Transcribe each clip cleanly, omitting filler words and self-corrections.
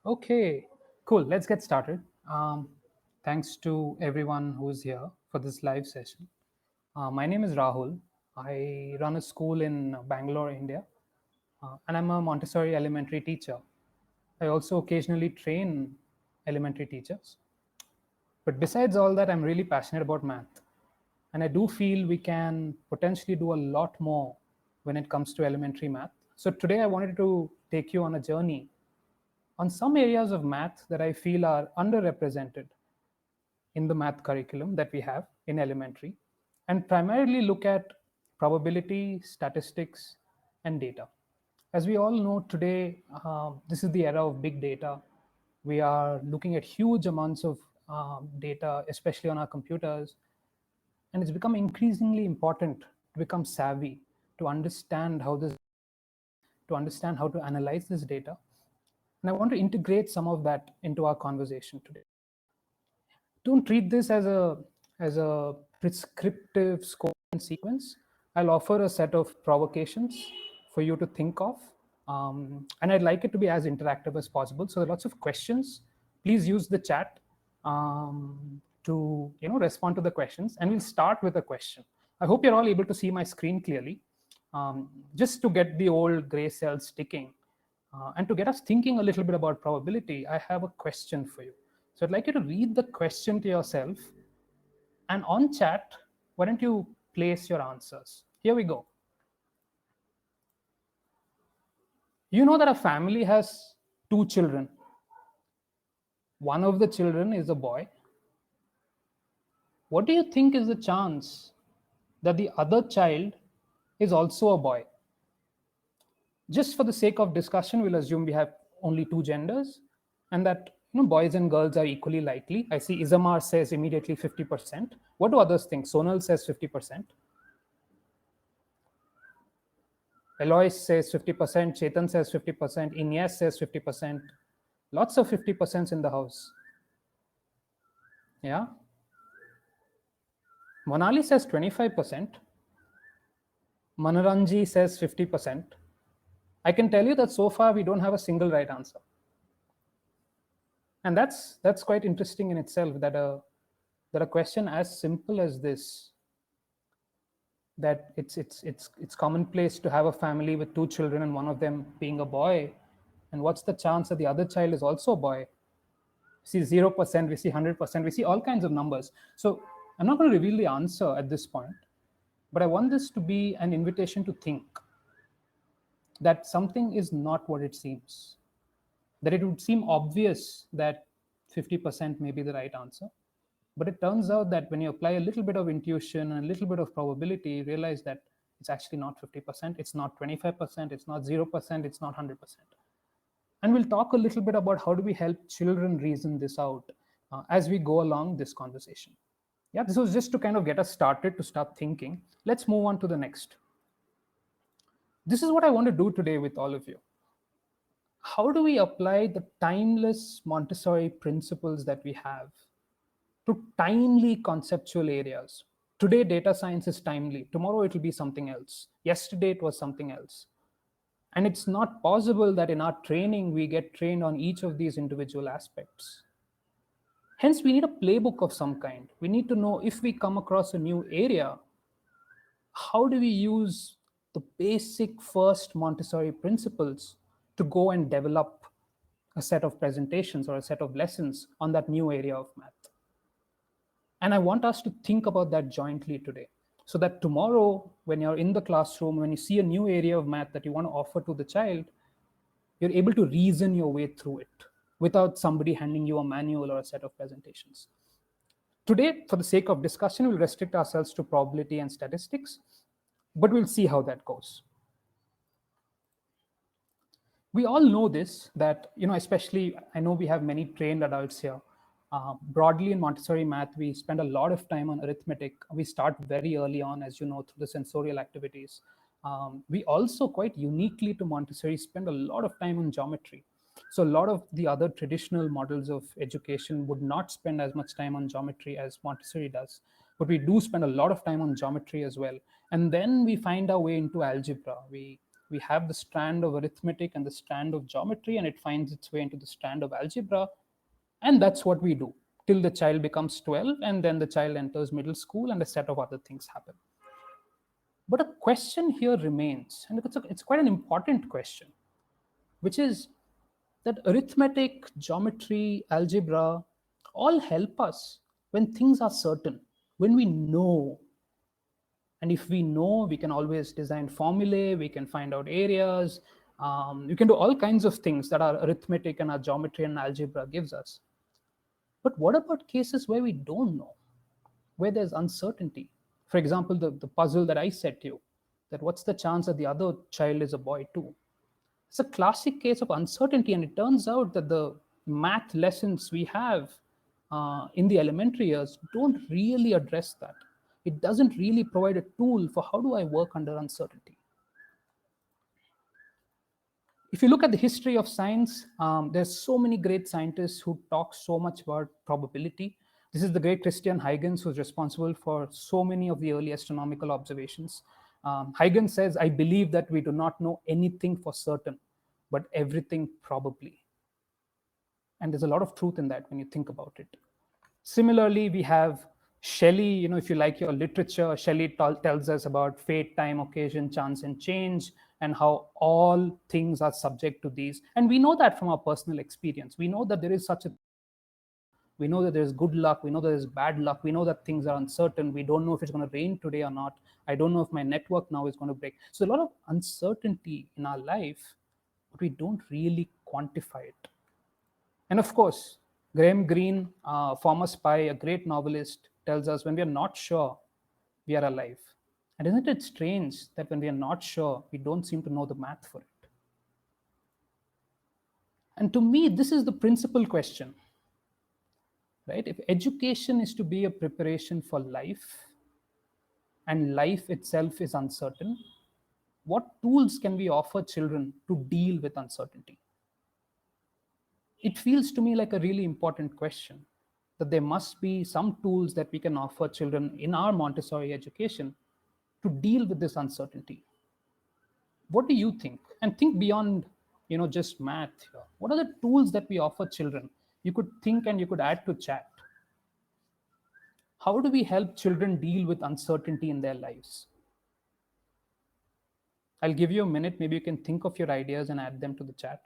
Okay, cool. Let's get started. Um, Thanks to everyone who's here for this live session. My name is Rahul. I run a school in Bangalore, India, and I'm a Montessori elementary teacher. I also occasionally train elementary teachers. But besides all that, I'm really passionate about math. And I do feel we can potentially do a lot more when it comes to elementary math. So today I wanted to take you on a journey on some areas of math that I feel are underrepresented in the math curriculum that we have in elementary, and primarily look at probability, statistics, and data. As we all know today, this is the era of big data. We are looking at huge amounts of data, especially on our computers, and it's become increasingly important to become savvy, to understand how this, to understand how to analyze this data. And I want to integrate some of that into our conversation today. Don't treat this as a prescriptive score and sequence. I'll offer a set of provocations for you to think of, and I'd like it to be as interactive as possible. So there are lots of questions. Please use the chat to respond to the questions, and we'll start with a question. I hope you're all able to see my screen clearly. Just to get the old gray cells sticking, and to get us thinking a little bit about probability, I have a question for you. So I'd like you to read the question to yourself, and on chat, why don't you place your answers? Here we go. You know that a family has two children. One of the children is a boy. What do you think is the chance that the other child is also a boy? Just for the sake of discussion, we'll assume we have only two genders, and that boys and girls are equally likely. I see Isamar says immediately 50%. What do others think? Sonal says 50%. Eloise says 50%. Chetan says 50%. Ines says 50%. Lots of 50% in the house. Yeah. Monali says 25%. Manaranji says 50%. I can tell you that so far we don't have a single right answer. And that's quite interesting in itself, that a question as simple as this, that it's commonplace to have a family with two children and one of them being a boy, and what's the chance that the other child is also a boy? We see 0%, we see 100%, we see all kinds of numbers. So I'm not going to reveal the answer at this point, but I want this to be an invitation to think that something is not what it seems, that it would seem obvious that 50% may be the right answer. But it turns out that when you apply a little bit of intuition and a little bit of probability, you realize that it's actually not 50%, it's not 25%, it's not 0%, it's not 100%. And we'll talk a little bit about how do we help children reason this out as we go along this conversation. Yeah, this was just to kind of get us started, to start thinking. Let's move on to the next. This is what I want to do today with all of you. How do we apply the timeless Montessori principles that we have to timely conceptual areas? Today, data science is timely. Tomorrow, it will be something else. Yesterday, it was something else. And it's not possible that in our training, we get trained on each of these individual aspects. Hence, we need a playbook of some kind. We need to know, if we come across a new area, how do we use the basic first Montessori principles to go and develop a set of presentations or a set of lessons on that new area of math? And I want us to think about that jointly today, so that tomorrow, when you're in the classroom, when you see a new area of math that you want to offer to the child, you're able to reason your way through it without somebody handing you a manual or a set of presentations. Today, for the sake of discussion, we'll restrict ourselves to probability and statistics, but we'll see how that goes. We all know this, that, especially, I know we have many trained adults here. Broadly in Montessori math, we spend a lot of time on arithmetic. We start very early on, as you know, through the sensorial activities. We also, quite uniquely to Montessori, spend a lot of time on geometry. So a lot of the other traditional models of education would not spend as much time on geometry as Montessori does. But we do spend a lot of time on geometry as well. And then we find our way into algebra. We We have the strand of arithmetic and the strand of geometry, and it finds its way into the strand of algebra. And that's what we do till the child becomes 12, and then the child enters middle school, and a set of other things happen. But a question here remains, and it's quite an important question, which is that arithmetic, geometry, algebra all help us when things are certain, when we know. And if we know, we can always design formulae, we can find out areas, you can do all kinds of things that our arithmetic and our geometry and algebra gives us. But what about cases where we don't know, where there's uncertainty? For example, the puzzle that I said to you, that what's the chance that the other child is a boy too? It's a classic case of uncertainty, and it turns out that the math lessons we have in the elementary years don't really address that. It doesn't really provide a tool for how do I work under uncertainty. If you look at the history of science, there's so many great scientists who talk so much about probability. This is the great Christian Huygens, who's responsible for so many of the early astronomical observations. Huygens says, I believe that we do not know anything for certain, but everything probably. And there's a lot of truth in that when you think about it. Similarly, we have Shelley. If you like your literature, Shelley tells us about fate, time, occasion, chance, and change, and how all things are subject to these. And we know that from our personal experience. We know that there is such a, we know that there's good luck, we know that there's bad luck, we know that things are uncertain, we don't know if it's going to rain today or not, I don't know if my network now is going to break. So a lot of uncertainty in our life, but we don't really quantify it. And of course, Graham Greene, former spy, a great novelist, tells us when we are not sure, we are alive. And isn't it strange that when we are not sure, we don't seem to know the math for it? And to me, this is the principal question, right? If education is to be a preparation for life, and life itself is uncertain, what tools can we offer children to deal with uncertainty? It feels to me like a really important question, that there must be some tools that we can offer children in our Montessori education to deal with this uncertainty. What do you think? And think beyond, just math here. What are the tools that we offer children? You could think and you could add to chat. How do we help children deal with uncertainty in their lives? I'll give you a minute. Maybe you can think of your ideas and add them to the chat.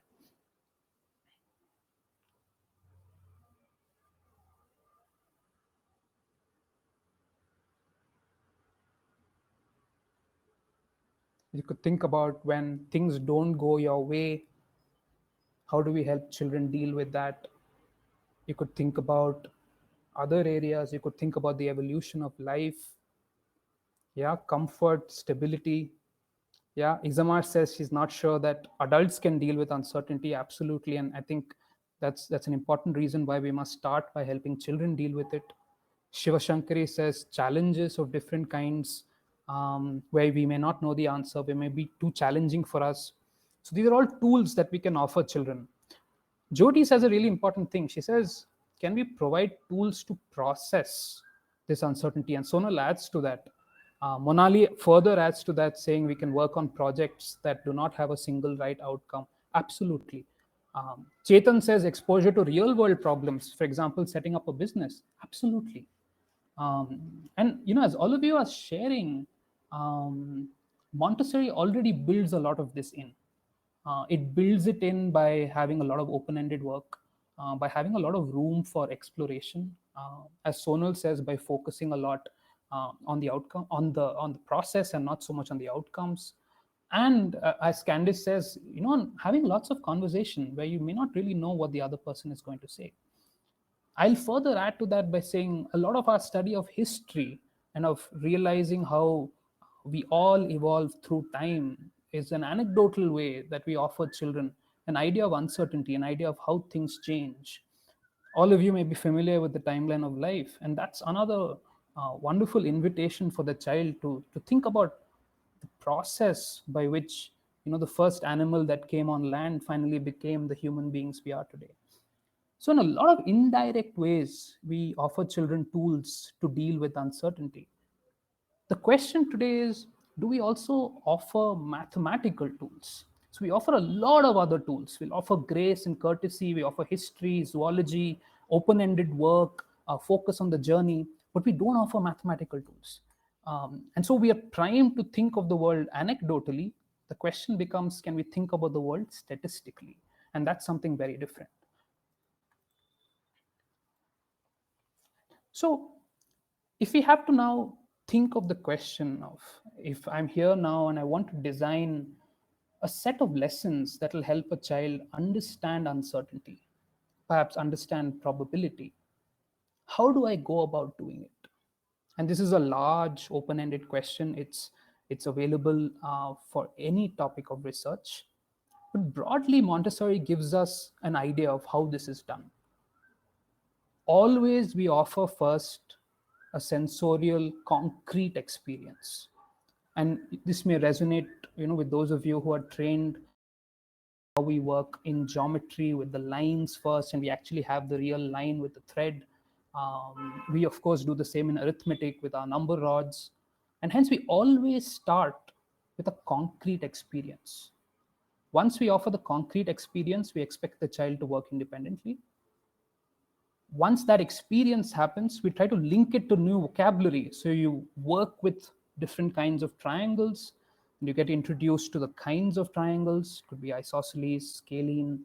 You could think about when things don't go your way, how do we help children deal with that? You could think about other areas. You could think about the evolution of life. Yeah, comfort, stability. Yeah, Isamar says she's not sure that adults can deal with uncertainty. Absolutely. And I think that's an important reason why we must start by helping children deal with it. Shiva Shankari says challenges of different kinds, where we may not know the answer, they may be too challenging for us. So these are all tools that we can offer children. Jyoti says a really important thing. She says, can we provide tools to process this uncertainty? And Sonal adds to that. Monali further adds to that, saying we can work on projects that do not have a single right outcome. Absolutely. Chetan says exposure to real world problems, for example, setting up a business. Absolutely. And as all of you are sharing, Montessori already builds a lot of this in. It builds it in by having a lot of open-ended work, by having a lot of room for exploration. As Sonal says, by focusing a lot on the outcome, on the process, and not so much on the outcomes. And as Candice says, having lots of conversation where you may not really know what the other person is going to say. I'll further add to that by saying a lot of our study of history and of realizing how we all evolve through time is an anecdotal way that we offer children an idea of uncertainty, an idea of how things change. All of you may be familiar with the timeline of life, and that's another wonderful invitation for the child to think about the process by which the first animal that came on land finally became the human beings we are today. So in a lot of indirect ways, we offer children tools to deal with uncertainty. The question today is, do we also offer mathematical tools? So we offer a lot of other tools. We'll offer grace and courtesy, we offer history, zoology, open-ended work, focus on the journey, but we don't offer mathematical tools. And so we are primed to think of the world anecdotally. The question becomes, can we think about the world statistically? And that's something very different. So if we have to now think of the question of, if I'm here now and I want to design a set of lessons that will help a child understand uncertainty, perhaps understand probability, how do I go about doing it? And this is a large open-ended question. It's available for any topic of research, but broadly Montessori gives us an idea of how this is done. Always we offer first a sensorial concrete experience, and this may resonate with those of you who are trained how we work in geometry with the lines first, and we actually have the real line with the thread. We of course do the same in arithmetic with our number rods, and hence we always start with a concrete experience. Once we offer the concrete experience, we expect the child to work independently. Once that experience happens, we try to link it to new vocabulary. So you work with different kinds of triangles, and you get introduced to the kinds of triangles. It could be isosceles, scalene,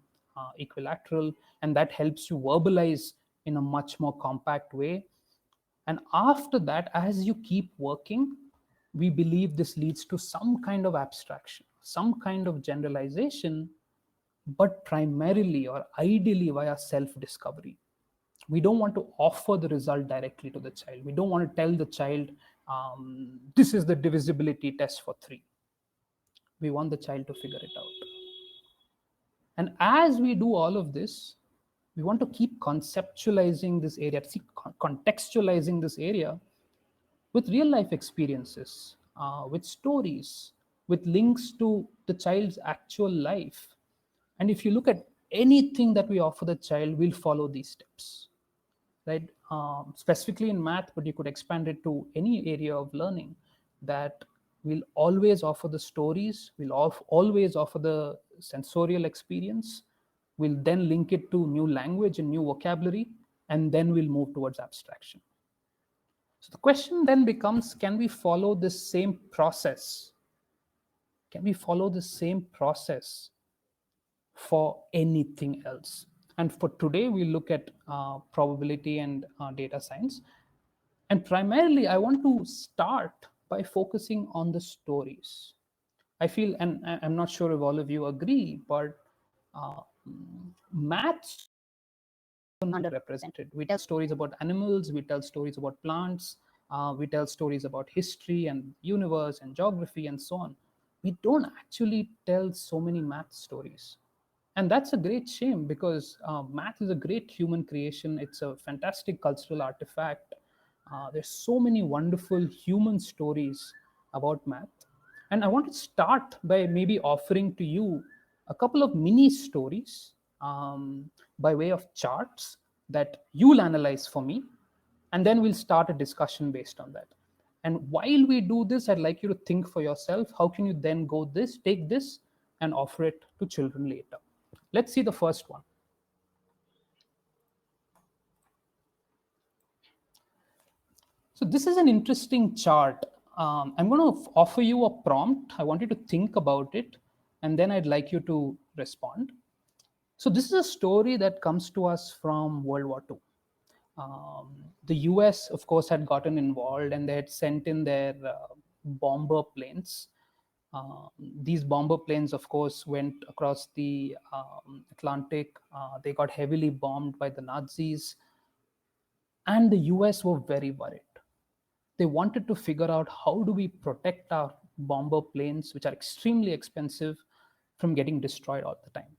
equilateral, and that helps you verbalize in a much more compact way. And after that, as you keep working, we believe this leads to some kind of abstraction, some kind of generalization, but primarily or ideally via self-discovery. We don't want to offer the result directly to the child. We don't want to tell the child, this is the divisibility test for 3. We want the child to figure it out. And as we do all of this, we want to keep conceptualizing this area, contextualizing this area with real life experiences, with stories, with links to the child's actual life. And if you look at anything that we offer the child, we'll follow these steps, right? Specifically in math, but you could expand it to any area of learning, that we'll always offer the stories, we'll always offer the sensorial experience, we'll then link it to new language and new vocabulary, and then we'll move towards abstraction. So the question then becomes, can we follow this same process? Can we follow the same process for anything else? And for today, we look at probability and data science. And primarily, I want to start by focusing on the stories. I feel, and I'm not sure if all of you agree, but maths underrepresented. We tell stories about animals, we tell stories about plants, we tell stories about history and universe and geography and so on. We don't actually tell so many math stories. And that's a great shame, because math is a great human creation. It's a fantastic cultural artifact. There's so many wonderful human stories about math. And I want to start by maybe offering to you a couple of mini stories by way of charts that you'll analyze for me. And then we'll start a discussion based on that. And while we do this, I'd like you to think for yourself, how can you then take this and offer it to children later? Let's see the first one. So this is an interesting chart. I'm going to offer you a prompt. I want you to think about it, and then I'd like you to respond. So this is a story that comes to us from World War II. The US, of course, had gotten involved, and they had sent in their bomber planes. These bomber planes, of course, went across the Atlantic. They got heavily bombed by the Nazis, and the US were very worried. They wanted to figure out, how do we protect our bomber planes, which are extremely expensive, from getting destroyed all the time.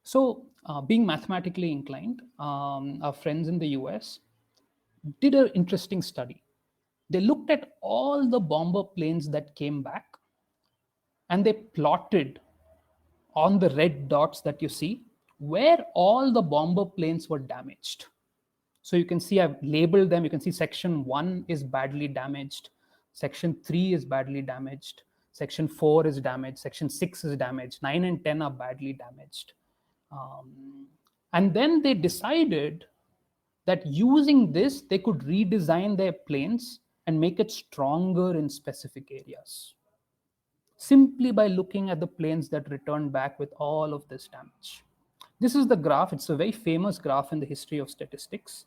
So being mathematically inclined, our friends in the US did an interesting study. They looked at all the bomber planes that came back, and they plotted on the red dots that you see where all the bomber planes were damaged. So you can see I've labeled them. You can see section 1 is badly damaged, Section 3 is badly damaged. Section 4 is damaged. Section 6 is damaged. 9 and 10 are badly damaged. And then they decided that using this, they could redesign their planes and make it stronger in specific areas, simply by looking at the planes that returned back with all of this damage. This is the graph. It's a very famous graph in the history of statistics.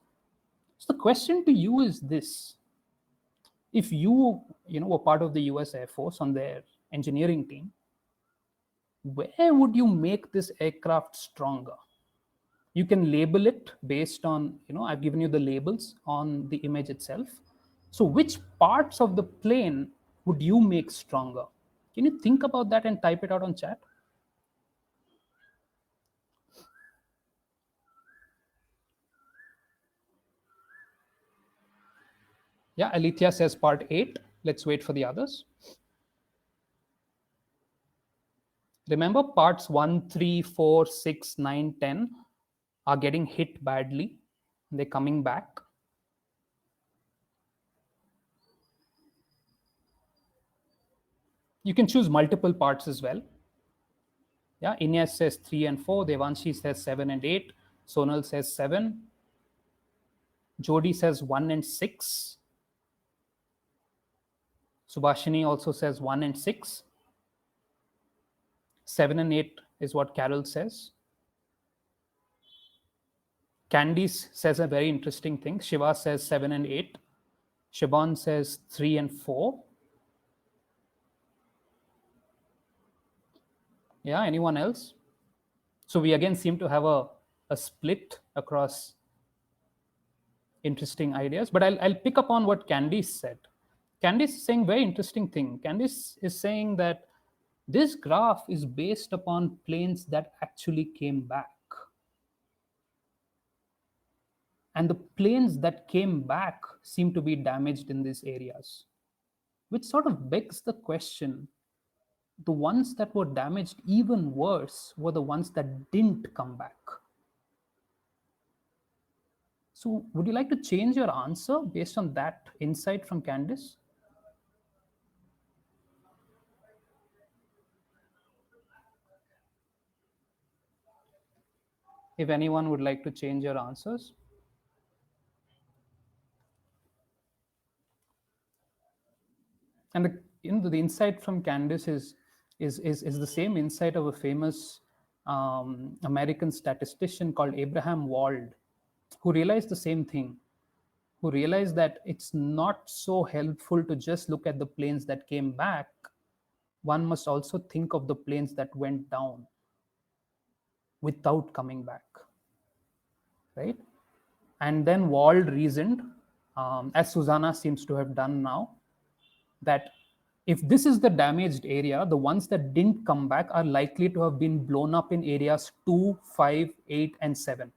So the question to you is this: if you were part of the US Air Force on their engineering team, where would you make this aircraft stronger? You can label it based on, I've given you the labels on the image itself. So which parts of the plane would you make stronger? Can you think about that and type it out on chat? Yeah, Alithia says part 8. Let's wait for the others. Remember, parts 1, 3, 4, 6, 9, 10 are getting hit badly. They're coming back. You can choose multiple parts as well. Yeah, Ines says 3 and 4. Devanshi says 7 and 8. Sonal says 7. Jody says 1 and 6. Subhashini also says 1 and 6. 7 and 8 is what Carol says. Candice says a very interesting thing. Shiva says 7 and 8. Shaban says 3 and 4. Yeah, anyone else? So we again seem to have a split across interesting ideas, but I'll pick up on what Candice said. Candice is saying very interesting thing. Candice is saying that this graph is based upon planes that actually came back. And the planes that came back seem to be damaged in these areas, which sort of begs the question, the ones that were damaged even worse were the ones that didn't come back. So would you like to change your answer based on that insight from Candice? If anyone would like to change your answers. And the insight from Candice is the same insight of a famous American statistician called Abraham Wald, who realized the same thing, who realized that it's not so helpful to just look at the planes that came back. One must also think of the planes that went down without coming back, right? And then Wald reasoned, as Susanna seems to have done now, that if this is the damaged area, the ones that didn't come back are likely to have been blown up in areas 2, 5, 8, and 7.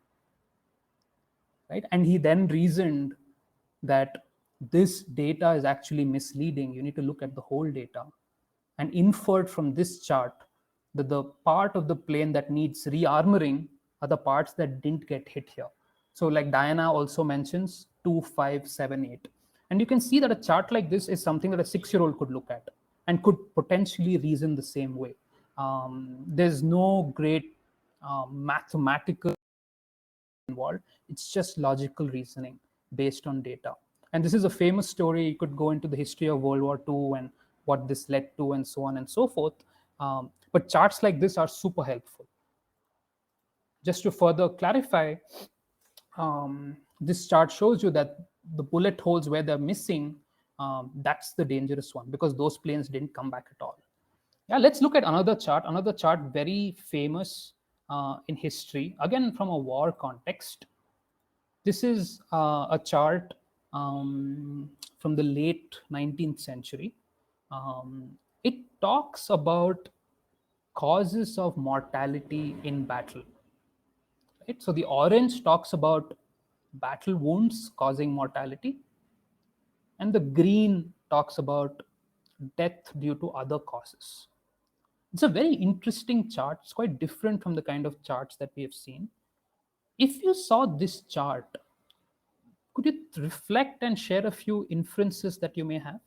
Right? And he then reasoned that this data is actually misleading. You need to look at the whole data, and inferred from this chart that the part of the plane that needs rearmoring are the parts that didn't get hit here. So like Diana also mentions 2, 5, 7, 8. And you can see that a chart like this is something that a 6-year-old could look at and could potentially reason the same way. There's no great mathematical involved. It's just logical reasoning based on data. And this is a famous story. You could go into the history of World War II and what this led to and so on and so forth. But charts like this are super helpful. Just to further clarify, this chart shows you that the bullet holes where they're missing, that's the dangerous one, because those planes didn't come back at all. Yeah, let's look at another chart very famous in history, again from a war context. This is a chart from the late 19th century. It talks about causes of mortality in battle. Right? So the orange talks about battle wounds causing mortality, and the green talks about death due to other causes. It's a very interesting chart. It's quite different from the kind of charts that we have seen. If you saw this chart, could you reflect and share a few inferences that you may have?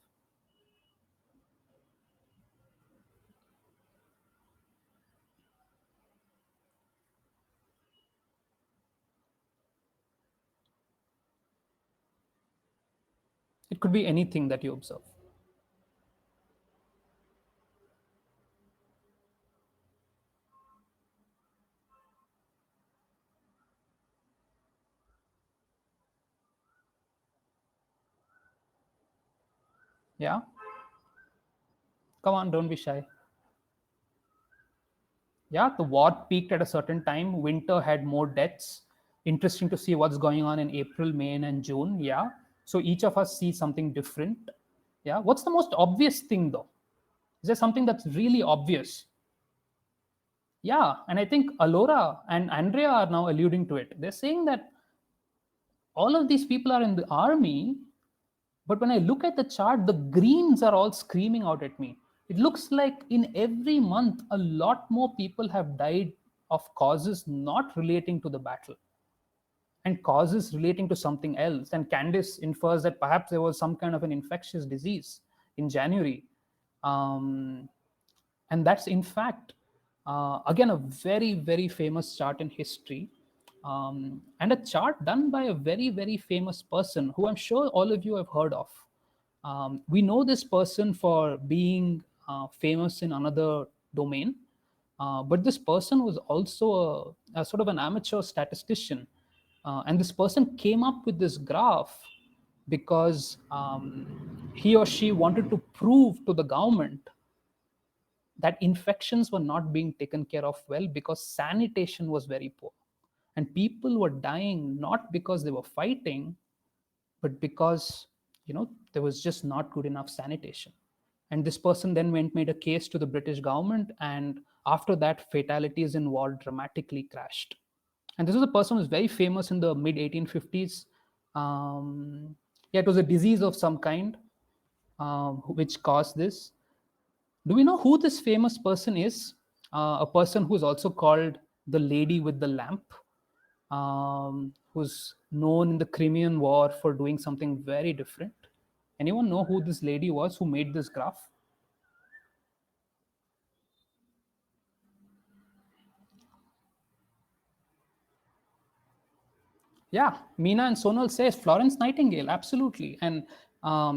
It could be anything that you observe. Yeah, come on, don't be shy. Yeah, the war peaked at a certain time. Winter had more deaths. Interesting to see what's going on in April, May, and June. Yeah. So each of us sees something different. Yeah. What's the most obvious thing though? Is there something that's really obvious? Yeah. And I think Alora and Andrea are now alluding to it. They're saying that all of these people are in the army, but when I look at the chart, the greens are all screaming out at me. It looks like in every month, a lot more people have died of causes not relating to the battle and causes relating to something else. And Candice infers that perhaps there was some kind of an infectious disease in January. Um, and that's in fact, again, a very, very famous chart in history. And a chart done by a very, very famous person who I'm sure all of you have heard of. We know this person for being famous in another domain, but this person was also a sort of an amateur statistician. And this person came up with this graph because he or she wanted to prove to the government that infections were not being taken care of well because sanitation was very poor. And people were dying not because they were fighting, but because there was just not good enough sanitation. And this person then went made a case to the British government, and after that fatalities in war dramatically crashed. And this was a person who was very famous in the mid 1850s. Yeah, it was a disease of some kind which caused this. Do we know who this famous person is? A person who's also called the lady with the lamp, who's known in the Crimean War for doing something very different. Anyone know who this lady was who made this graph? Yeah, Meena and Sonal says Florence Nightingale, absolutely. And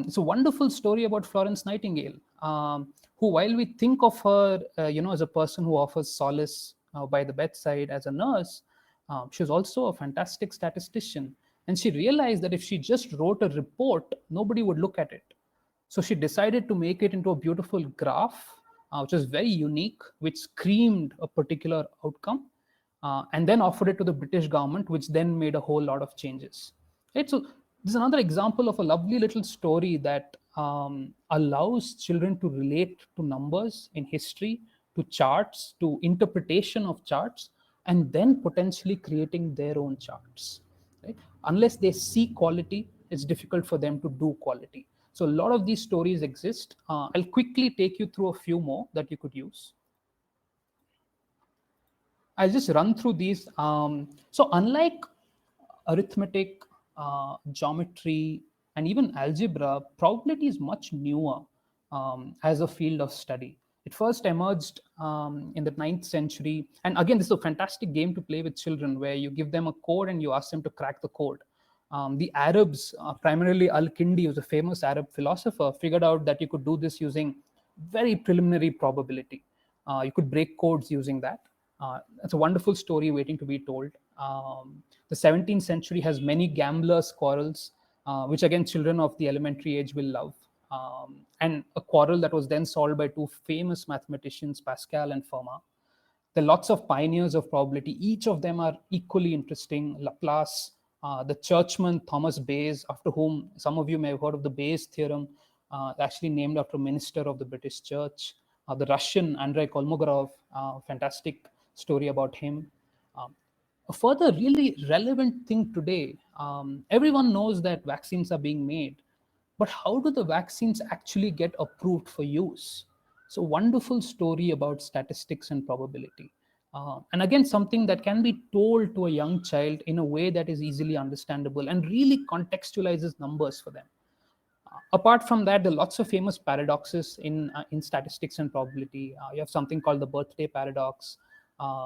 it's a wonderful story about Florence Nightingale, who, while we think of her, as a person who offers solace by the bedside as a nurse, she was also a fantastic statistician. And she realized that if she just wrote a report, nobody would look at it. So she decided to make it into a beautiful graph, which was very unique, which screamed a particular outcome, and then offered it to the British government, which then made a whole lot of changes. Right? So this is another example of a lovely little story that allows children to relate to numbers in history, to charts, to interpretation of charts, and then potentially creating their own charts. Right? Unless they see quality, it's difficult for them to do quality. So a lot of these stories exist. I'll quickly take you through a few more that you could use. I'll just run through these. So, unlike arithmetic, geometry, and even algebra, probability is much newer as a field of study. It first emerged in the 9th century. And again, this is a fantastic game to play with children where you give them a code and you ask them to crack the code. The Arabs, primarily Al Kindi, who's a famous Arab philosopher, figured out that you could do this using very preliminary probability. You could break codes using that. It's a wonderful story waiting to be told. The 17th century has many gamblers' quarrels, which again children of the elementary age will love. And a quarrel that was then solved by two famous mathematicians, Pascal and Fermat. There are lots of pioneers of probability. Each of them are equally interesting. Laplace, the churchman Thomas Bayes, after whom some of you may have heard of the Bayes theorem, actually named after a minister of the British Church. The Russian Andrei Kolmogorov, fantastic story about him. Um, a further really relevant thing today, everyone knows that vaccines are being made, but how do the vaccines actually get approved for use? So, wonderful story about statistics and probability. And again, something that can be told to a young child in a way that is easily understandable and really contextualizes numbers for them. Apart from that, there are lots of famous paradoxes in statistics and probability. You have something called the birthday paradox.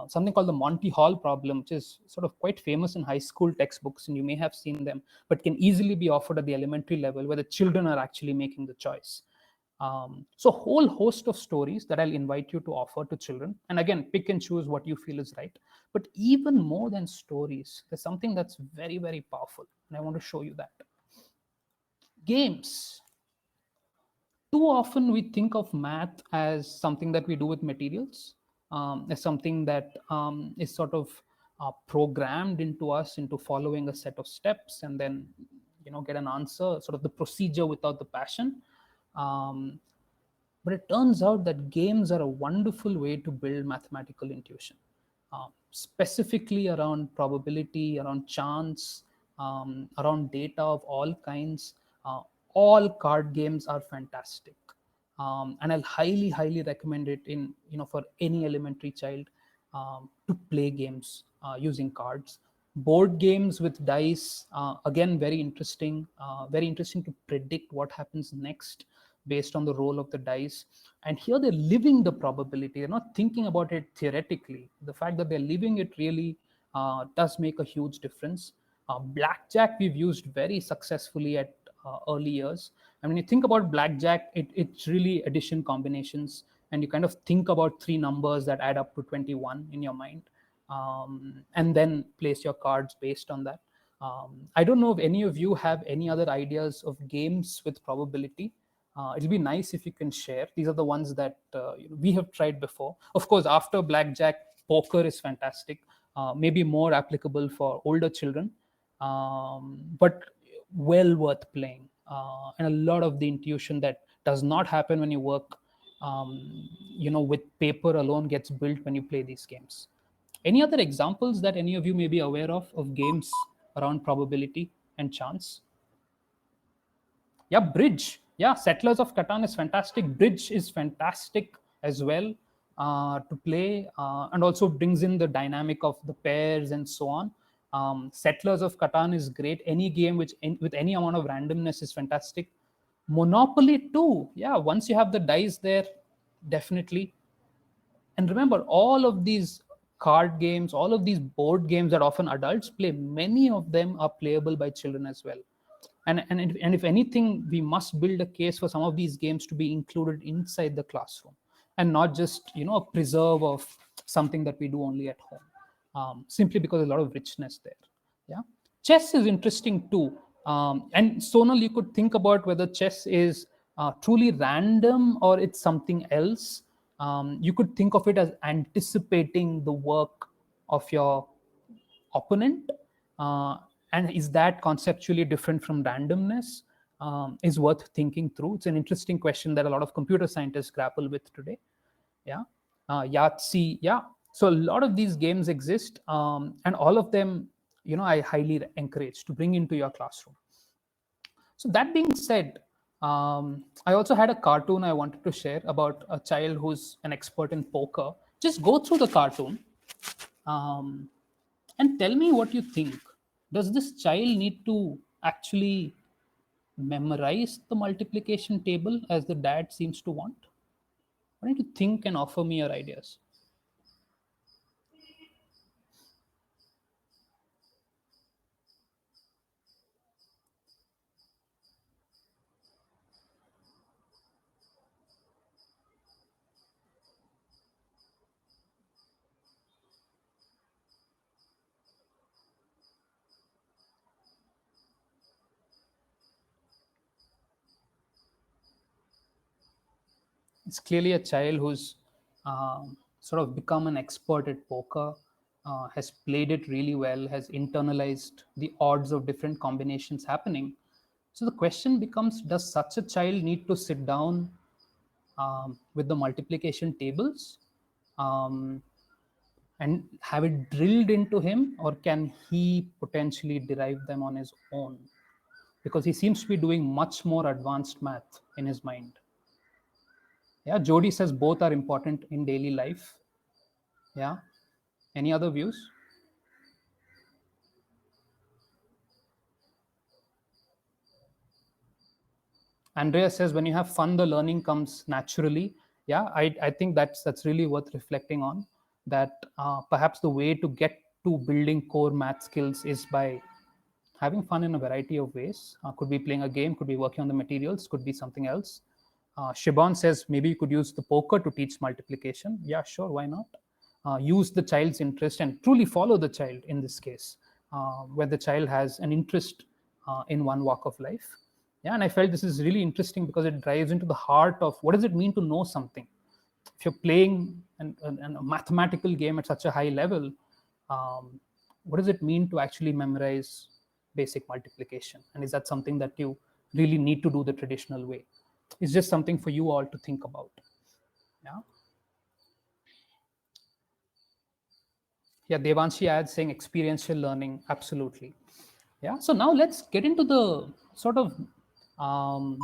something called the Monty Hall problem, which is sort of quite famous in high school textbooks, and you may have seen them, but can easily be offered at the elementary level where the children are actually making the choice. So a whole host of stories that I'll invite you to offer to children. And again, pick and choose what you feel is right. But even more than stories, there's something that's very, very powerful. And I want to show you that. Games. Too often we think of math as something that we do with materials, as something that is sort of programmed into us into following a set of steps and then get an answer, sort of the procedure without the passion. Um, but it turns out that games are a wonderful way to build mathematical intuition, specifically around probability, around chance, around data of all kinds. All card games are fantastic, and I'll highly, highly recommend it in for any elementary child to play games using cards. Board games with dice, again, very interesting to predict what happens next based on the roll of the dice. And here they're living the probability. They're not thinking about it theoretically. The fact that they're living it really does make a huge difference. Blackjack we've used very successfully at early years. And when you think about blackjack, it's really addition combinations, and you kind of think about three numbers that add up to 21 in your mind, and then place your cards based on that. I don't know if any of you have any other ideas of games with probability. It'll be nice if you can share. These are the ones that we have tried before. Of course, after blackjack, poker is fantastic, maybe more applicable for older children, but well worth playing. And a lot of the intuition that does not happen when you work, with paper alone gets built when you play these games. Any other examples that any of you may be aware of games around probability and chance? Yeah, Bridge. Yeah, Settlers of Catan is fantastic. Bridge is fantastic as well to play, and also brings in the dynamic of the pairs and so on. Settlers of Catan is great. Any game with any amount of randomness is fantastic. Monopoly too. Yeah, once you have the dice there, definitely. And remember, all of these card games, all of these board games that often adults play, many of them are playable by children as well. And if anything, we must build a case for some of these games to be included inside the classroom, and not just a preserve of something that we do only at home, simply because there's a lot of richness there. Yeah, chess is interesting too. And Sonal, you could think about whether chess is truly random or it's something else. You could think of it as anticipating the work of your opponent. And is that conceptually different from randomness? Is worth thinking through. It's an interesting question that a lot of computer scientists grapple with today. Yeah. Yahtzee. Yeah. So a lot of these games exist, and all of them, I highly encourage to bring into your classroom. So that being said, I also had a cartoon I wanted to share about a child who's an expert in poker. Just go through the cartoon, um, and tell me what you think. Does this child need to actually memorize the multiplication table as the dad seems to want? Why don't you think and offer me your ideas? It's clearly a child who's sort of become an expert at poker, has played it really well, has internalized the odds of different combinations happening. So the question becomes, does such a child need to sit down with the multiplication tables and have it drilled into him, or can he potentially derive them on his own? Because he seems to be doing much more advanced math in his mind. Yeah, Jody says both are important in daily life. Yeah. Any other views? Andrea says when you have fun, the learning comes naturally. Yeah, I think that's really worth reflecting on. that perhaps the way to get to building core math skills is by having fun in a variety of ways. Could be playing a game, could be working on the materials, could be something else. Shibon says maybe you could use the poker to teach multiplication. Yeah, sure, why not? Use the child's interest and truly follow the child in this case, where the child has an interest in one walk of life. Yeah, and I felt this is really interesting because it drives into the heart of what does it mean to know something. If you're playing a mathematical game at such a high level, what does it mean to actually memorize basic multiplication? And is that something that you really need to do the traditional way? It's just something for you all to think about. Yeah. Yeah, Devanshi adds saying experiential learning. Absolutely. Yeah. So now let's get into the sort of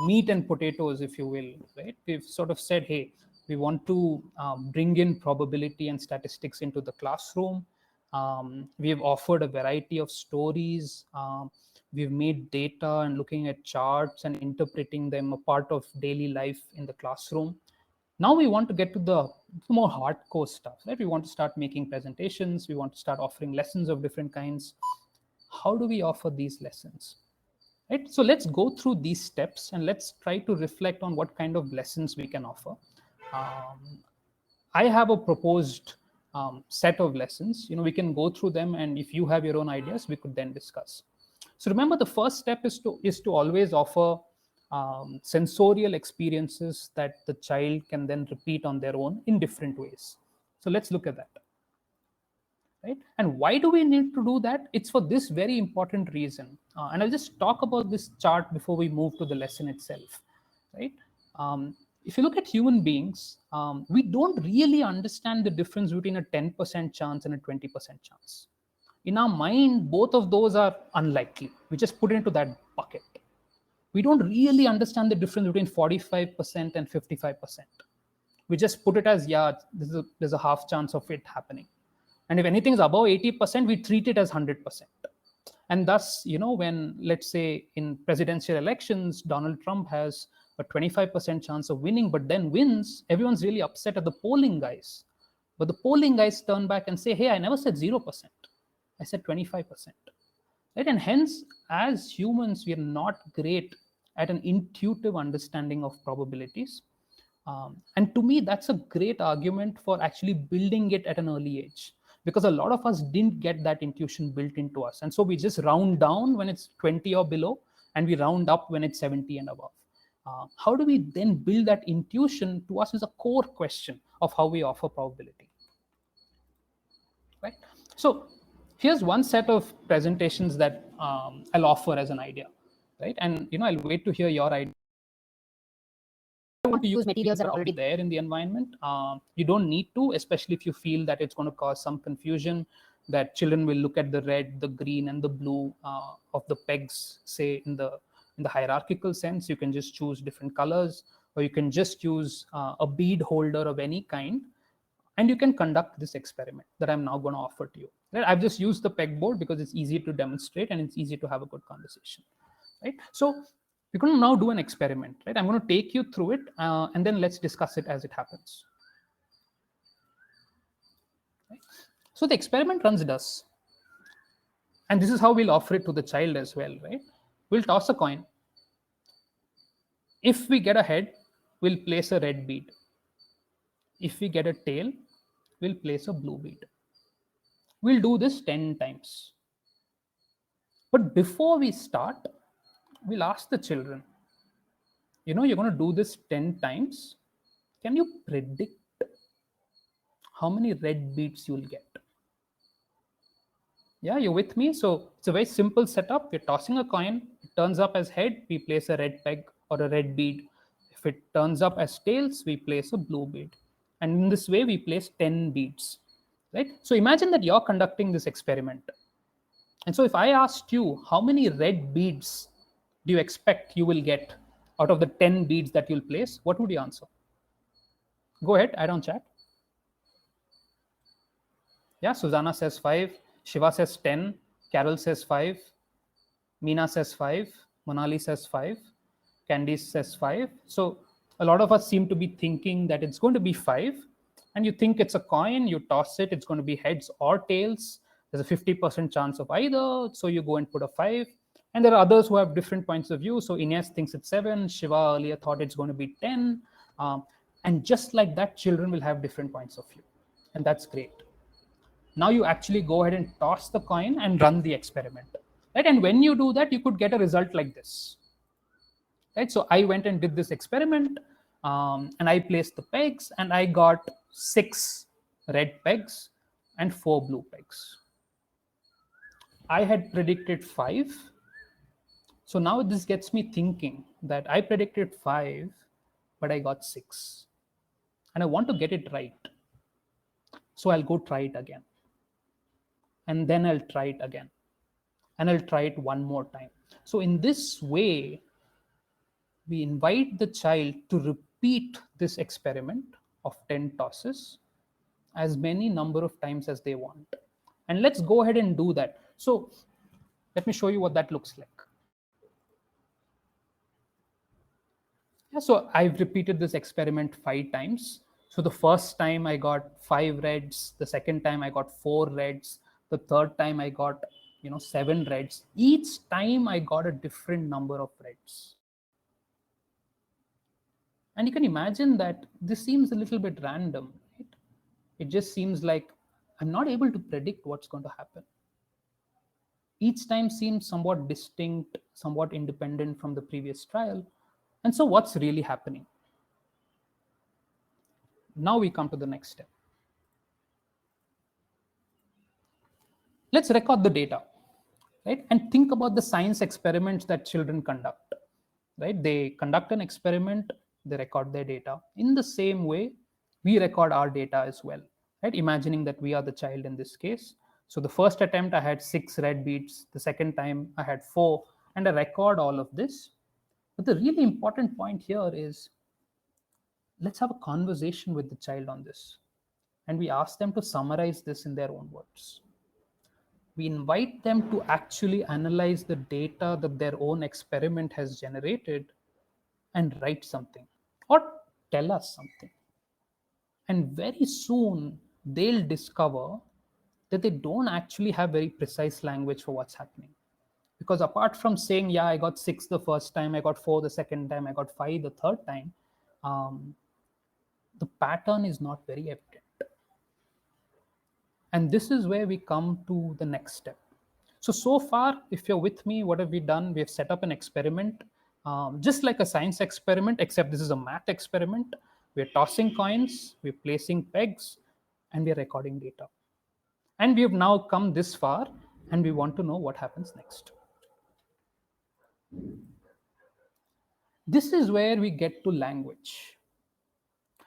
meat and potatoes, if you will. Right. We've sort of said, hey, we want to bring in probability and statistics into the classroom. We've offered a variety of stories. We've made data and looking at charts and interpreting them a part of daily life in the classroom. Now we want to get to the more hardcore stuff, right? We want to start making presentations. We want to start offering lessons of different kinds. How do we offer these lessons? Right? So let's go through these steps and let's try to reflect on what kind of lessons we can offer. I have a proposed set of lessons. We can go through them, and if you have your own ideas, we could then discuss. So remember, the first step is to always offer sensorial experiences that the child can then repeat on their own in different ways. So let's look at that. Right? And why do we need to do that? It's for this very important reason. And I'll just talk about this chart before we move to the lesson itself. Right? If you look at human beings, we don't really understand the difference between a 10% chance and a 20% chance. In our mind, both of those are unlikely. We just put it into that bucket. We don't really understand the difference between 45% and 55%. We just put it as, yeah, there's a half chance of it happening. And if anything is above 80%, we treat it as 100%. And thus, when, let's say, in presidential elections, Donald Trump has a 25% chance of winning, but then wins, everyone's really upset at the polling guys. But the polling guys turn back and say, hey, I never said 0%. I said 25%. Right? And hence, as humans, we are not great at an intuitive understanding of probabilities. And to me, that's a great argument for actually building it at an early age, because a lot of us didn't get that intuition built into us. And so we just round down when it's 20 or below, and we round up when it's 70 and above. How do we then build that intuition? To us is a core question of how we offer probability. Right? So here's one set of presentations that I'll offer as an idea. Right? And I'll wait to hear your idea. I want to use materials that are already there in the environment. You don't need to, especially if you feel that it's going to cause some confusion, that children will look at the red, the green, and the blue of the pegs, say in the hierarchical sense. You can just choose different colors, or you can just use a bead holder of any kind, and you can conduct this experiment that I'm now going to offer to you. Right? I've just used the pegboard because it's easy to demonstrate and it's easy to have a good conversation. Right? So we're going to now do an experiment. Right? I'm going to take you through it, and then let's discuss it as it happens. Right? So the experiment runs thus, and this is how we'll offer it to the child as well. Right? We'll toss a coin. If we get a head, we'll place a red bead. If we get a tail, we'll place a blue bead. We'll do this 10 times. But before we start, we'll ask the children, you're going to do this 10 times. Can you predict how many red beads you'll get? Yeah, you're with me? So it's a very simple setup. We're tossing a coin. It turns up as head, we place a red peg or a red bead. If it turns up as tails, we place a blue bead. And in this way, we place 10 beads. Right? So imagine that you're conducting this experiment. And so if I asked you, how many red beads do you expect you will get out of the 10 beads that you'll place? What would you answer? Go ahead, add on chat. Yeah, Susanna says 5. Shiva says 10. Carol says 5. Meena says 5. Monali says 5. Candice says 5. So a lot of us seem to be thinking that it's going to be 5. and you think it's a coin, you toss it, it's going to be heads or tails. There's a 50% chance of either, so you go and put a 5. And there are others who have different points of view. So Ines thinks it's 7, Shiva earlier thought it's going to be 10. And just like that, children will have different points of view. And that's great. Now you actually go ahead and toss the coin and run the experiment. Right? And when you do that, you could get a result like this. Right? So I went and did this experiment, and I placed the pegs, and I got 6 red pegs and 4 blue pegs. I had predicted 5. So now this gets me thinking that I predicted 5, but I got 6. And I want to get it right. So I'll go try it again. And then I'll try it again. And I'll try it one more time. So in this way, we invite the child to repeat this experiment of 10 tosses as many number of times as they want. And let's go ahead and do that. So let me show you what that looks like. Yeah, so I've repeated this experiment 5 times. So the first time I got 5 reds, the second time I got 4 reds, the third time I got 7 reds. Each time I got a different number of reds. And you can imagine that this seems a little bit random, right? It just seems like I'm not able to predict what's going to happen. Each time seems somewhat distinct, somewhat independent from the previous trial. And so what's really happening? Now we come to the next step. Let's record the data, right? And think about the science experiments that children conduct, right? They conduct an experiment, they record their data. In the same way, we record our data as well, right? Imagining that we are the child in this case. So the first attempt, I had 6 red beads. The second time, I had 4. And I record all of this. But the really important point here is, let's have a conversation with the child on this. And we ask them to summarize this in their own words. We invite them to actually analyze the data that their own experiment has generated and write something or tell us something. And very soon they'll discover that they don't actually have very precise language for what's happening. Because apart from saying, yeah, I got 6 the first time, I got 4 the second time, I got 5 the third time, the pattern is not very evident. And this is where we come to the next step. So far, if you're with me, what have we done? We have set up an experiment, just like a science experiment, except this is a math experiment. We're tossing coins, we're placing pegs, and we're recording data. And we have now come this far, and we want to know what happens next. This is where we get to language.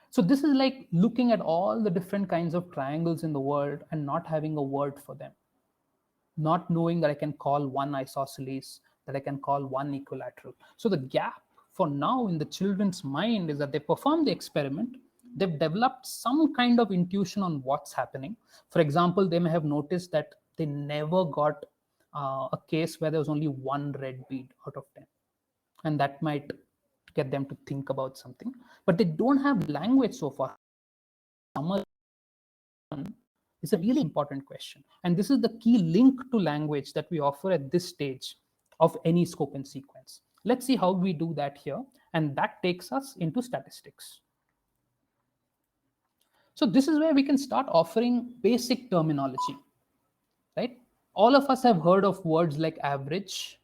So this is like looking at all the different kinds of triangles in the world and not having a word for them. Not knowing that I can call one isosceles, that I can call one equilateral. So the gap for now in the children's mind is that they perform the experiment, they've developed some kind of intuition on what's happening. For example, they may have noticed that they never got a case where there was only 1 red bead out of 10. And that might get them to think about something. But they don't have language so far. Is a really important question. And this is the key link to language that we offer at this stage of any scope and sequence. Let's see how we do that here. And that takes us into statistics. So this is where we can start offering basic terminology, right? All of us have heard of words like average,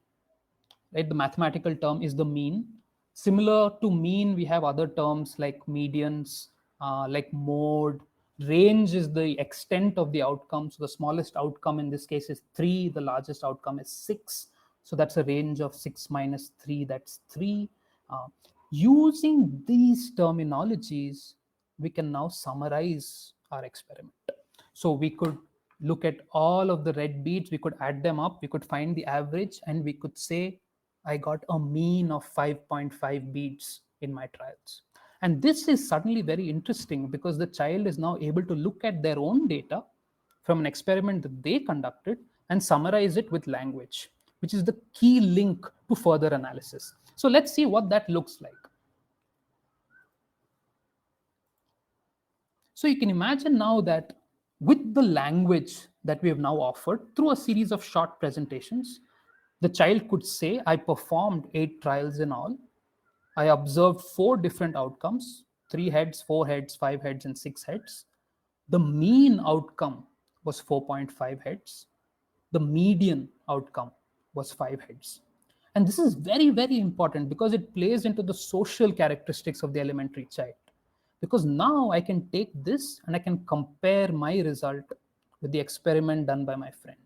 right? The mathematical term is the mean. Similar to mean, we have other terms like medians, like mode. Range is the extent of the outcome. So the smallest outcome in this case is 3. The largest outcome is 6. So that's a range of 6 minus 3, that's 3. Using these terminologies, we can now summarize our experiment. So we could look at all of the red beads, we could add them up, we could find the average, and we could say, I got a mean of 5.5 beads in my trials. And this is suddenly very interesting because the child is now able to look at their own data from an experiment that they conducted and summarize it with language, which is the key link to further analysis. So let's see what that looks like. So you can imagine now that with the language that we have now offered through a series of short presentations, the child could say, I performed 8 trials in all. I observed 4 different outcomes, 3 heads, 4 heads, 5 heads, and 6 heads. The mean outcome was 4.5 heads. The median outcome was 5 heads. And this is very, very important because it plays into the social characteristics of the elementary child. Because now I can take this and I can compare my result with the experiment done by my friend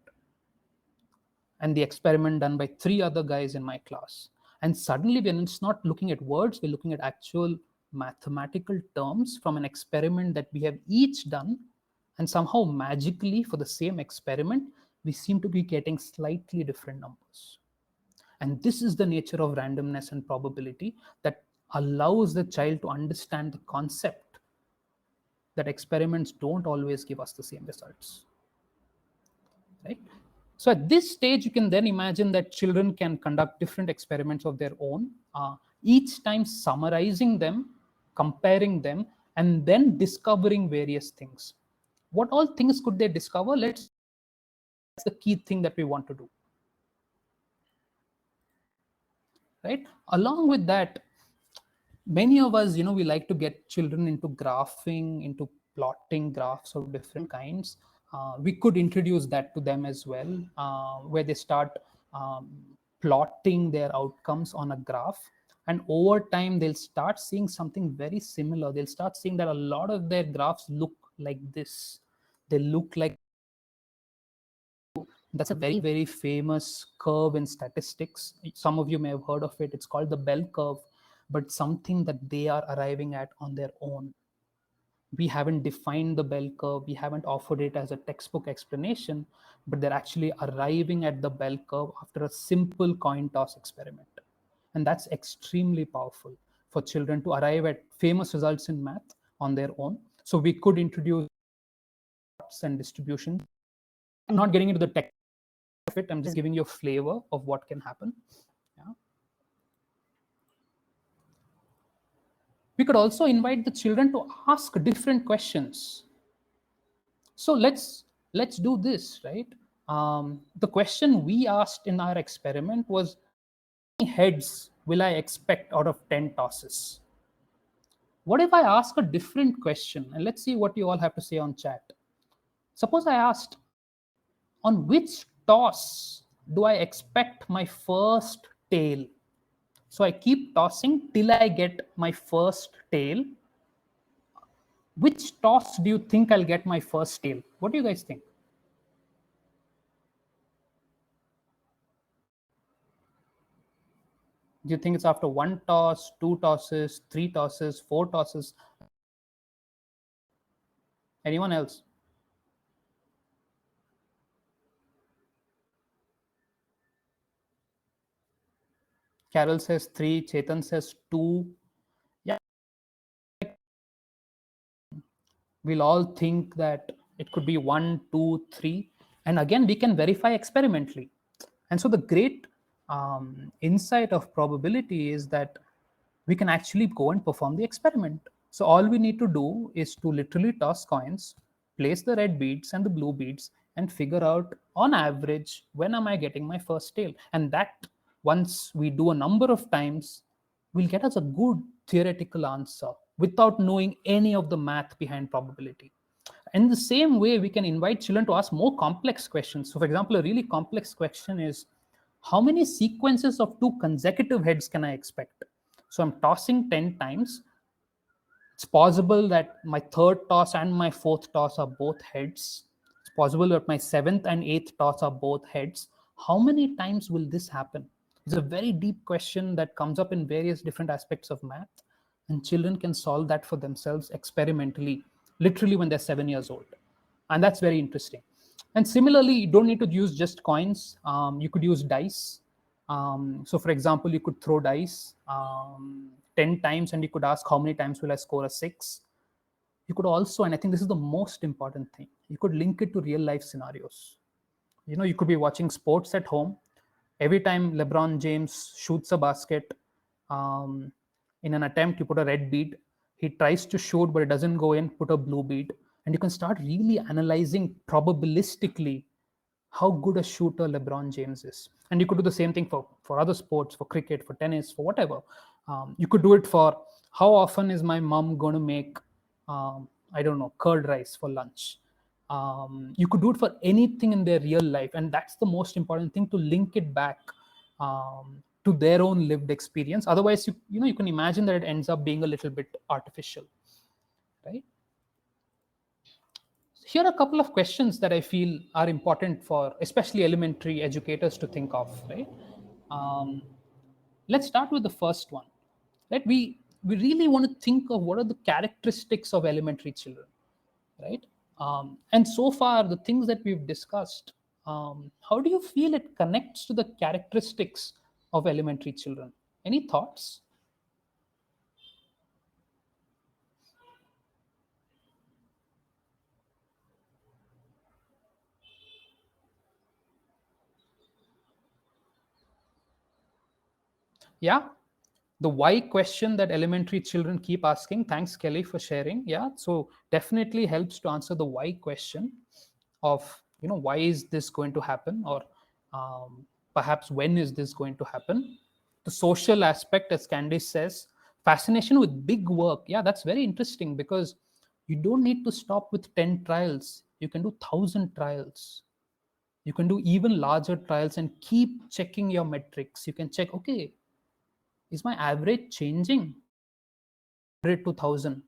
and the experiment done by 3 other guys in my class. And suddenly, when it's not looking at words, we're looking at actual mathematical terms from an experiment that we have each done. And somehow, magically, for the same experiment, we seem to be getting slightly different numbers. And this is the nature of randomness and probability that allows the child to understand the concept that experiments don't always give us the same results. Right? So at this stage, you can then imagine that children can conduct different experiments of their own, each time summarizing them, comparing them, and then discovering various things. What all things could they discover? That's the key thing that we want to do. Right? Along with that, many of us, we like to get children into graphing, into plotting graphs of different kinds. We could introduce that to them as well, where they start plotting their outcomes on a graph. And over time, they'll start seeing something very similar. They'll start seeing that a lot of their graphs look like this. They look like, that's a very, very famous curve in statistics. Some of you may have heard of it. It's called the bell curve, but something that they are arriving at on their own. We haven't defined the bell curve. We haven't offered it as a textbook explanation, but they're actually arriving at the bell curve after a simple coin toss experiment. And that's extremely powerful for children to arrive at famous results in math on their own. So we could introduce and distributions. I'm not getting into the tech of it. I'm just giving you a flavor of what can happen. Yeah. We could also invite the children to ask different questions. So let's do this, right? The question we asked in our experiment was, how many heads will I expect out of 10 tosses? What if I ask a different question? And let's see what you all have to say on chat. Suppose I asked, on which toss do I expect my first tail? So I keep tossing till I get my first tail. Which toss do you think I'll get my first tail? What do you guys think? Do you think it's after 1 toss, 2 tosses, 3 tosses, 4 tosses? Anyone else? Carol says 3, Chetan says 2. Yeah. We'll all think that it could be 1, 2, 3. And again, we can verify experimentally. And so the great insight of probability is that we can actually go and perform the experiment. So all we need to do is to literally toss coins, place the red beads and the blue beads, and figure out on average, when am I getting my first tail? And that, once we do a number of times, will get us a good theoretical answer without knowing any of the math behind probability. In the same way, we can invite children to ask more complex questions. So for example, a really complex question is, how many sequences of 2 consecutive heads can I expect? So I'm tossing 10 times. It's possible that my third toss and my fourth toss are both heads. It's possible that my seventh and eighth toss are both heads. How many times will this happen? It's a very deep question that comes up in various different aspects of math, and children can solve that for themselves experimentally, literally when they're 7 years old. And that's very interesting. And similarly, you don't need to use just coins. You could use dice. So for example, you could throw dice 10 times and you could ask, how many times will I score a 6? You could also, and I think this is the most important thing, you could link it to real life scenarios. You could be watching sports at home. Every time LeBron James shoots a basket, in an attempt, you put a red bead. He tries to shoot, but it doesn't go in, put a blue bead. And you can start really analyzing probabilistically how good a shooter LeBron James is. And you could do the same thing for other sports, for cricket, for tennis, for whatever. You could do it for how often is my mom going to make, I don't know, curd rice for lunch. You could do it for anything in their real life. And that's the most important thing, to link it back to their own lived experience. Otherwise, you can imagine that it ends up being a little bit artificial, right? Here are a couple of questions that I feel are important for especially elementary educators to think of, right? Let's start with the first one, right? We really want to think of what are the characteristics of elementary children, right? And so far, the things that we've discussed, how do you feel it connects to the characteristics of elementary children? Any thoughts? Yeah, the why question that elementary children keep asking. Thanks, Kelly, for sharing. Yeah, so definitely helps to answer the why question of, why is this going to happen, or perhaps when is this going to happen. The social aspect, as Candice says, fascination with big work. Yeah, that's very interesting, because you don't need to stop with 10 trials. You can do 1,000 trials. You can do even larger trials and keep checking your metrics. You can check, okay, is my average changing? 100 to 1,000.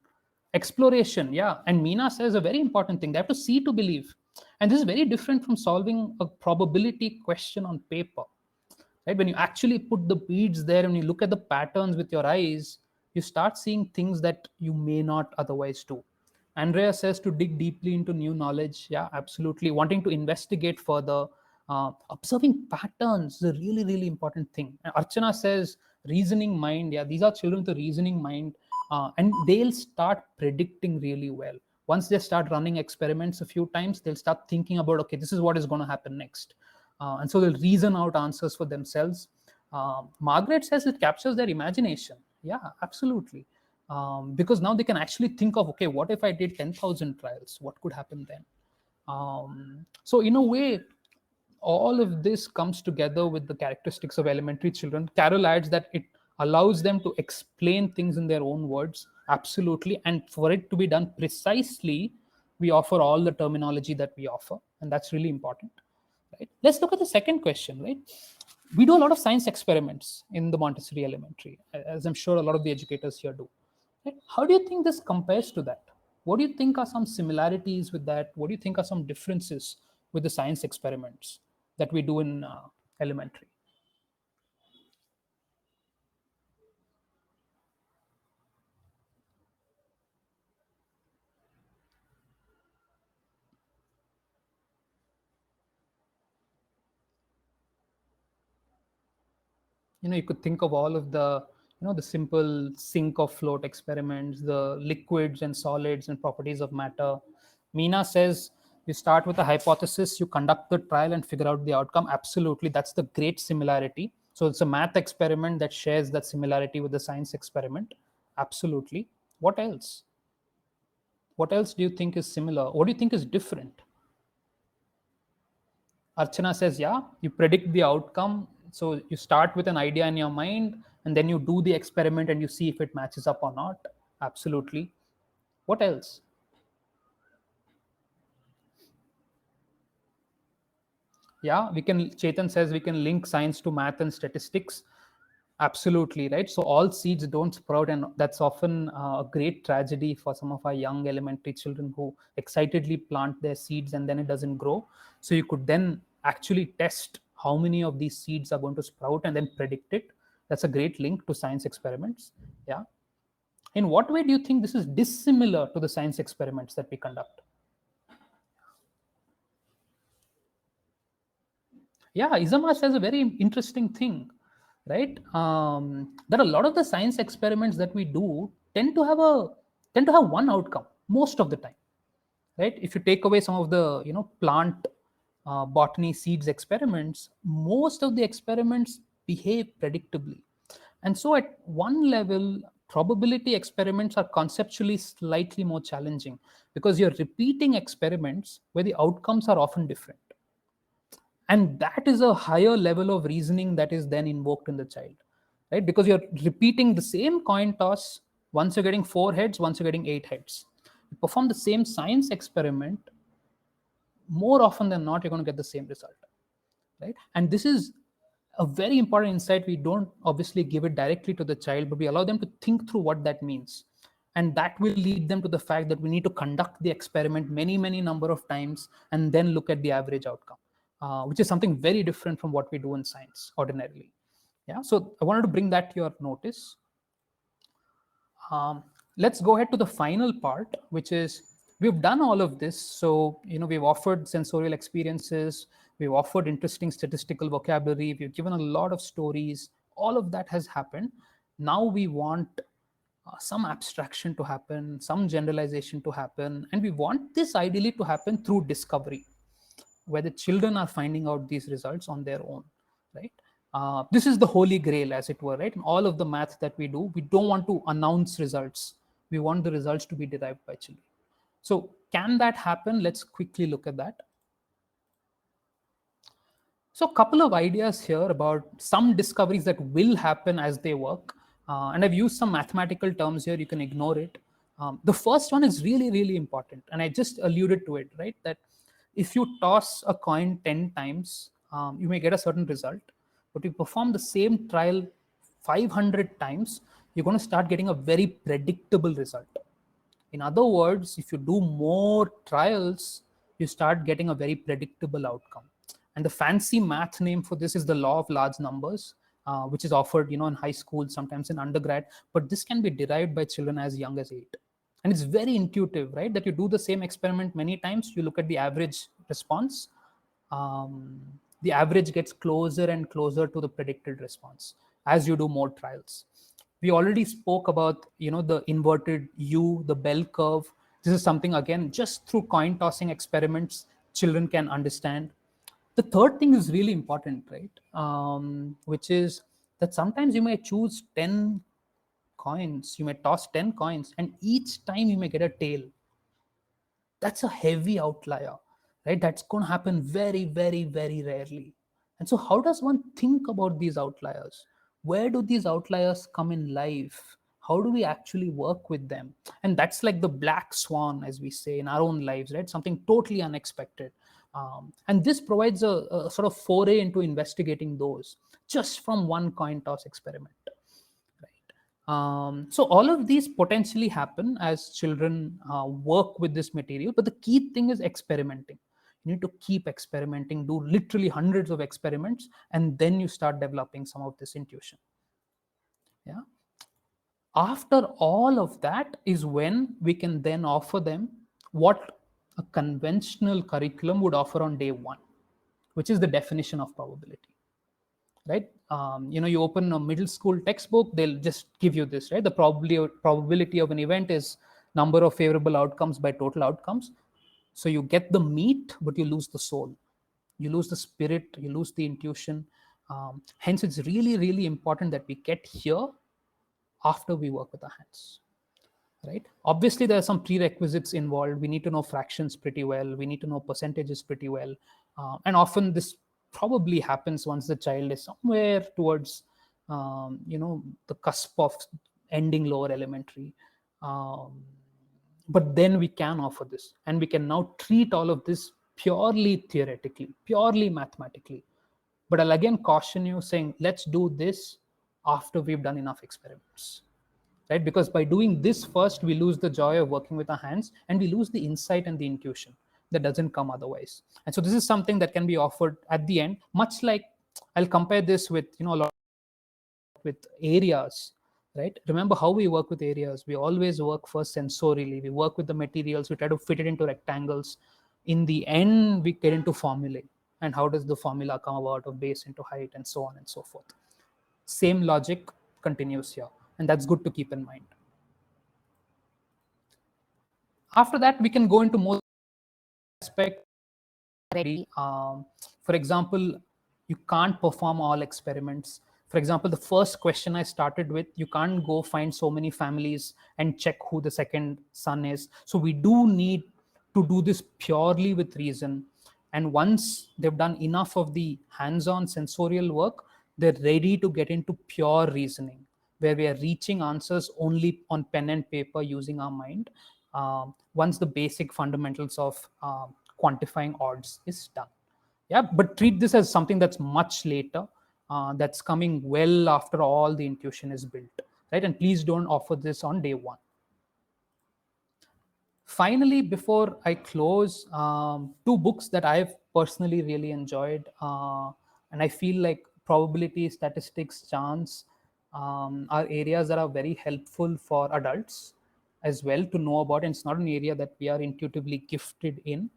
Exploration, yeah. And Meena says a very important thing, they have to see to believe. And this is very different from solving a probability question on paper, right? When you actually put the beads there and you look at the patterns with your eyes, you start seeing things that you may not otherwise do. Andrea says to dig deeply into new knowledge. Yeah, absolutely. Wanting to investigate further, observing patterns is a really, really important thing. And Archana says reasoning mind. Yeah, these are children with a reasoning mind, and they'll start predicting really well. Once they start running experiments a few times, they'll start thinking about, okay, this is what is going to happen next. And so they'll reason out answers for themselves. Margaret says it captures their imagination. Yeah, absolutely. Because now they can actually think of, okay, what if I did 10,000 trials? What could happen then? So in a way, all of this comes together with the characteristics of elementary children. Carol adds that it allows them to explain things in their own words, absolutely. And for it to be done precisely, we offer all the terminology that we offer, and that's really important. Right? Let's look at the second question, right? We do a lot of science experiments in the Montessori Elementary, as I'm sure a lot of the educators here do. Right? How do you think this compares to that? What do you think are some similarities with that? What do you think are some differences with the science experiments that we do in elementary? You could think of all of the the simple sink or float experiments, the liquids and solids and properties of matter. Meena says you start with a hypothesis, you conduct the trial and figure out the outcome. Absolutely, that's the great similarity. So it's a math experiment that shares that similarity with the science experiment. Absolutely. What else do you think is similar? What do you think is different? Archana says, yeah, you predict the outcome. So you start with an idea in your mind and then you do the experiment and you see if it matches up or not. Absolutely. What else? Yeah, Chetan says we can link science to math and statistics. Absolutely, right? So all seeds don't sprout, and that's often a great tragedy for some of our young elementary children who excitedly plant their seeds and then it doesn't grow. So you could then actually test how many of these seeds are going to sprout and then predict it. That's a great link to science experiments. Yeah. In what way do you think this is dissimilar to the science experiments that we conduct? Yeah, Isama says a very interesting thing, right? That a lot of the science experiments that we do tend to have one outcome most of the time, right? If you take away some of the plant botany seeds experiments, most of the experiments behave predictably. And so at one level, probability experiments are conceptually slightly more challenging because you're repeating experiments where the outcomes are often different. And that is a higher level of reasoning that is then invoked in the child, right? Because you're repeating the same coin toss. Once you're getting 4 heads, once you're getting 8 heads. You perform the same science experiment, more often than not, you're going to get the same result, right? And this is a very important insight. We don't obviously give it directly to the child, but we allow them to think through what that means. And that will lead them to the fact that we need to conduct the experiment many number of times and then look at the average outcome, which is something very different from what we do in science ordinarily. Yeah, so I wanted to bring that to your notice. Let's go ahead to the final part, which is we've done all of this. So, we've offered sensorial experiences, we've offered interesting statistical vocabulary, we've given a lot of stories. All of that has happened. Now we want some abstraction to happen, some generalization to happen, and we want this ideally to happen through discovery, where the children are finding out these results on their own, right? This is the holy grail, as it were, right? In all of the math that we do, we don't want to announce results. We want the results to be derived by children. So can that happen? Let's quickly look at that. So a couple of ideas here about some discoveries that will happen as they work. And I've used some mathematical terms here. You can ignore it. The first one is really important. And I just alluded to it, right? That if you toss a coin 10 times, you may get a certain result. But if you perform the same trial 500 times, you're going to start getting a very predictable result. In other words, if you do more trials, you start getting a very predictable outcome. And the fancy math name for this is the law of large numbers, which is offered, in high school, sometimes in undergrad. But this can be derived by children as young as 8. And it's very intuitive, right? That you do the same experiment many times, you look at the average response. The average gets closer and closer to the predicted response as you do more trials. We already spoke about the inverted U, the bell curve. This is something, again, just through coin tossing experiments children can understand. The third thing is really important, right? Which is that sometimes you may choose 10 coins, you may toss 10 coins, and each time you may get a tail. That's a heavy outlier, right? That's going to happen very rarely. And so how does one think about these outliers? Where do these outliers come in life? How do we actually work with them? And that's like the black swan, as we say, in our own lives, right? Something totally unexpected. And this provides a sort of foray into investigating those just from one coin toss experiment. So all of these potentially happen as children work with this material, but the key thing is experimenting. You need to keep experimenting, do literally hundreds of experiments, and then you start developing some of this intuition. Yeah. After all of that is when we can then offer them what a conventional curriculum would offer on day one, which is the definition of probability. Right? You open a middle school textbook, they'll just give you this, right? The probability of an event is number of favorable outcomes by total outcomes. So you get the meat, but you lose the soul. You lose the spirit, you lose the intuition. Hence, it's really important that we get here after we work with our hands. Right? Obviously, there are some prerequisites involved. We need to know fractions pretty well. We need to know percentages pretty well. And often this probably happens once the child is somewhere towards, the cusp of ending lower elementary. But then we can offer this, and we can now treat all of this purely theoretically, purely mathematically. But I'll again caution you, saying, let's do this after we've done enough experiments. Right? Because by doing this first, we lose the joy of working with our hands, and we lose the insight and the intuition that doesn't come otherwise. And so this is something that can be offered at the end, much like I'll compare this with a lot with areas. Right? Remember how we work with areas. We always work first sensorially. We work with the materials. We try to fit it into rectangles. In the end, we get into formulae. And how does the formula come about of base into height and so on and so forth. Same logic continues here. And that's good to keep in mind. After that, we can go into more aspects. For example, you can't perform all experiments. For example, the first question I started with, you can't go find so many families and check who the second son is. So we do need to do this purely with reason. And once they've done enough of the hands-on sensorial work, they're ready to get into pure reasoning, where we are reaching answers only on pen and paper using our mind. Once the basic fundamentals of quantifying odds is done. Yeah, but treat this as something that's much later, that's coming well after all the intuition is built, right? And please don't offer this on day one. Finally, before I close, two books that I've personally really enjoyed, and I feel like probability, statistics, chance are areas that are very helpful for adults as well to know about. And it's not an area that we are intuitively gifted in.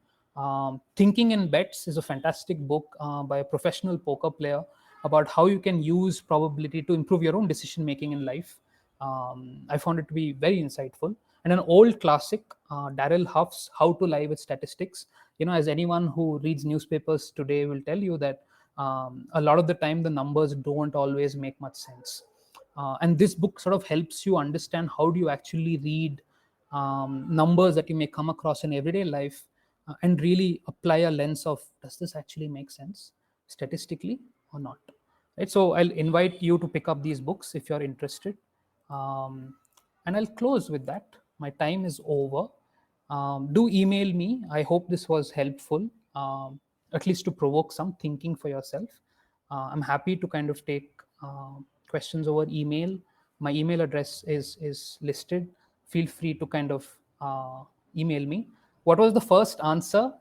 Thinking in Bets is a fantastic book by a professional poker player about how you can use probability to improve your own decision making in life. I found it to be very insightful. And an old classic, Daryl Huff's How to Lie with Statistics. As anyone who reads newspapers today will tell you that a lot of the time the numbers don't always make much sense. And this book sort of helps you understand how do you actually read numbers that you may come across in everyday life, and really apply a lens of, does this actually make sense statistically or not? Right. So I'll invite you to pick up these books if you're interested. And I'll close with that. My time is over. Do email me. I hope this was helpful, at least to provoke some thinking for yourself. I'm happy to kind of take questions over email. My email address is listed. Feel free to kind of email me. What was the first answer?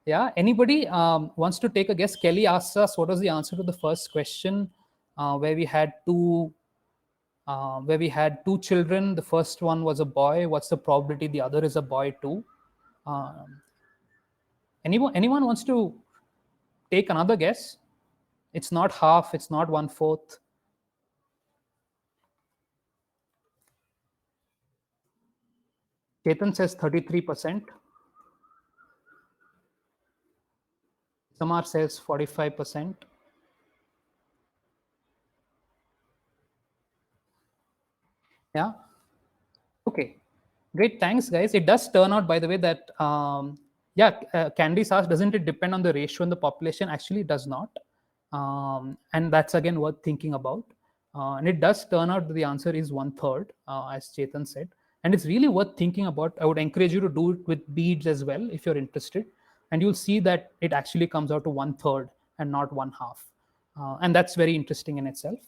Yeah, anybody wants to take a guess? Kelly asked us what was the answer to the first question, where we had two children. The first one was a boy. What's the probability the other is a boy too? Anyone wants to take another guess? It's not half, it's not 1/4. Chetan says 33%. Samar says 45%. Yeah. Okay. Great. Thanks, guys. It does turn out, by the way, that Candice asked, doesn't it depend on the ratio in the population? Actually, it does not. And that's again worth thinking about. And it does turn out that the answer is 1/3, as Chetan said. And it's really worth thinking about. I would encourage you to do it with beads as well if you're interested. And you'll see that it actually comes out to 1/3 and not 1/2. And that's very interesting in itself.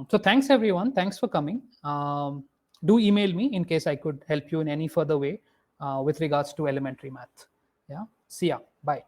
So thanks, everyone. Thanks for coming. Do email me in case I could help you in any further way with regards to elementary math. Yeah. See ya. Bye.